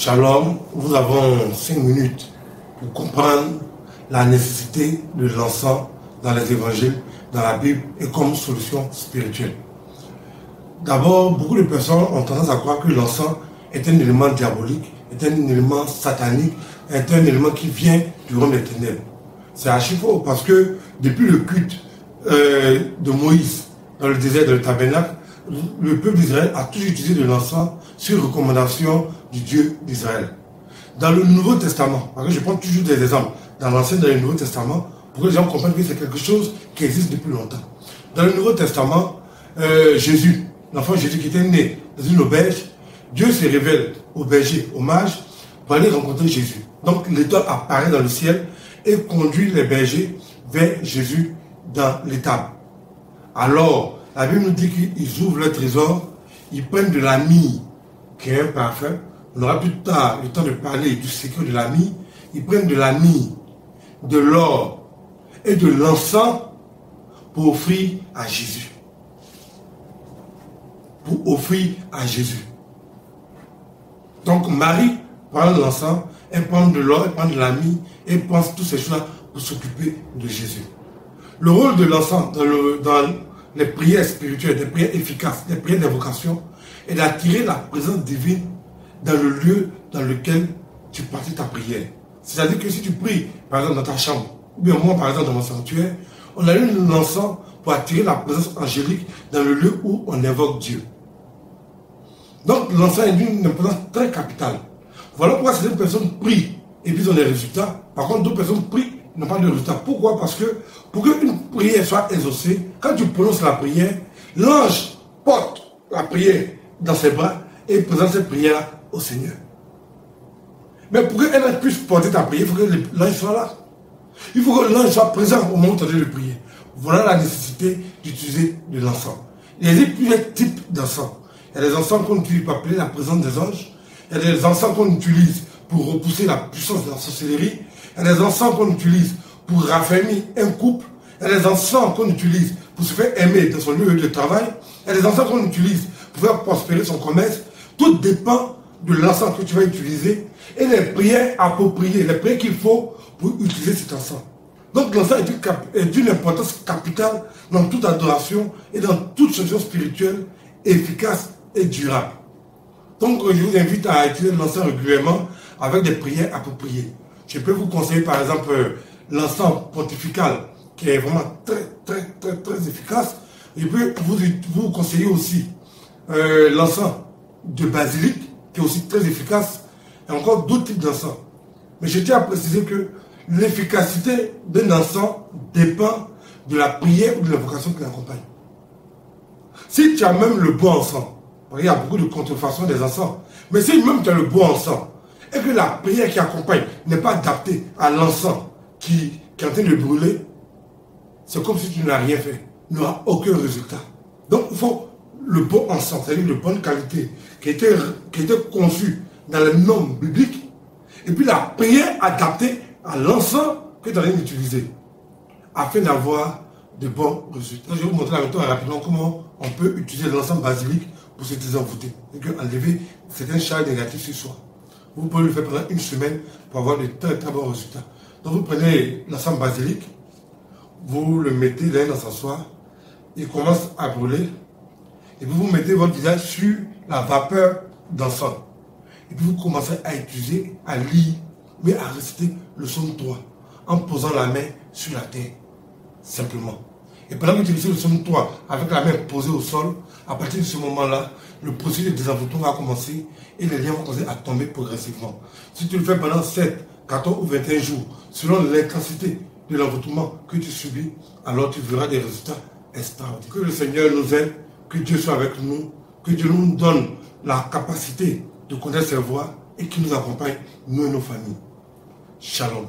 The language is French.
Shalom, nous avons 5 minutes pour comprendre la nécessité de l'encens dans les évangiles, dans la Bible et comme solution spirituelle. D'abord, beaucoup de personnes ont tendance à croire que l'encens est un élément diabolique, est un élément satanique, est un élément qui vient du royaume des ténèbres. C'est archi faux parce que depuis le culte de Moïse dans le désert de tabernacle, le peuple d'Israël a toujours utilisé de l'encens sur recommandation du Dieu d'Israël. Dans le Nouveau Testament, parce que je prends toujours des exemples, dans l'Ancien et dans le Nouveau Testament, pour que les gens comprennent que c'est quelque chose qui existe depuis longtemps. Dans le Nouveau Testament, Jésus, l'enfant Jésus qui était né dans une auberge, Dieu se révèle au berger, au mage, pour aller rencontrer Jésus. Donc l'étoile apparaît dans le ciel et conduit les bergers vers Jésus dans l'étable. Alors, la Bible nous dit qu'ils ouvrent leur trésor, ils prennent de la myrrhe, qui est un parfum. On aura plus tard le temps de parler du secret de la myrrhe. Ils prennent de la myrrhe, de l'or et de l'encens pour offrir à Jésus. Pour offrir à Jésus. Donc Marie prend l'encens, elle prend de l'or, elle prend de la myrrhe, et elle prend toutes ces choses-là pour s'occuper de Jésus. Le rôle de l'encens dans les prières spirituelles, des prières efficaces, des prières d'invocation, est d'attirer la présence divine dans le lieu dans lequel tu pratiques ta prière. C'est-à-dire que si tu pries, par exemple, dans ta chambre, ou bien moi, par exemple, dans mon sanctuaire, on allume l'encens pour attirer la présence angélique dans le lieu où on invoque Dieu. Donc, l'encens est d'une importance très capitale. Voilà pourquoi certaines personnes prient et puis ils ont des résultats. Par contre, d'autres personnes prient et n'ont pas de résultats. Pourquoi? Parce que pour qu'une prière soit exaucée, quand tu prononces la prière, l'ange porte la prière dans ses bras et présente cette prière au Seigneur. Mais pour qu'elle puisse porter ta prière, il faut que l'ange soit là. Il faut que l'ange soit présent au moment où tu es en train de prier. Voilà la nécessité d'utiliser de l'encens. Il y a plusieurs types d'encens. Il y a des encens qu'on utilise pour appeler la présence des anges. Il y a des encens qu'on utilise pour repousser la puissance de la sorcellerie. Il y a des encens qu'on utilise pour raffermir un couple. Il y a des encens qu'on utilise pour se faire aimer dans son lieu de travail. Il y a des encens qu'on utilise pour faire prospérer son commerce. Tout dépend de l'encens que tu vas utiliser et les prières appropriées, les prières qu'il faut pour utiliser cet encens. Donc l'encens est d'une importance capitale dans toute adoration et dans toute solution spirituelle efficace et durable. Donc je vous invite à utiliser l'encens régulièrement avec des prières appropriées. Je peux vous conseiller par exemple l'encens pontifical qui est vraiment très efficace. Je peux vous conseiller aussi l'encens de basilic qui est aussi très efficace et encore d'autres types d'encens. Mais je tiens à préciser que l'efficacité d'un encens dépend de la prière ou de l'invocation qui l'accompagne. Si tu as même le bon encens, il y a beaucoup de contrefaçons des encens, mais si même tu as le bon encens et que la prière qui accompagne n'est pas adaptée à l'encens qui est en train de brûler, c'est comme si tu n'as rien fait. Il n'y aura aucun résultat. Donc il faut le bon encens, c'est-à-dire de bonne qualité, qui était conçu dans les normes bibliques, et puis la prière adaptée à l'encens que tu as d'utiliser, afin d'avoir de bons résultats. Je vais vous montrer maintenant rapidement comment on peut utiliser l'encens basilic pour se désenvoûter, et enlever certains charges négatifs sur soi. Vous pouvez le faire pendant une semaine pour avoir de très bons résultats. Donc vous prenez l'encens basilic, vous le mettez dans un encensoir, il commence à brûler, et puis vous mettez votre visage sur la vapeur d'encens. Et puis vous commencez à utiliser, à lire, mais à réciter le psaume 3, en posant la main sur la terre, simplement. Et pendant que vous utilisez le psaume 3, avec la main posée au sol, à partir de ce moment-là, le processus de désenvoûtement va commencer et les liens vont commencer à tomber progressivement. Si tu le fais pendant 7, 14 ou 21 jours, selon l'intensité de l'envoûtement que tu subis, alors tu verras des résultats extraordinaires. Que le Seigneur nous aide, que Dieu soit avec nous, que Dieu nous donne la capacité de connaître ses voies et qu'il nous accompagne, nous et nos familles. Shalom.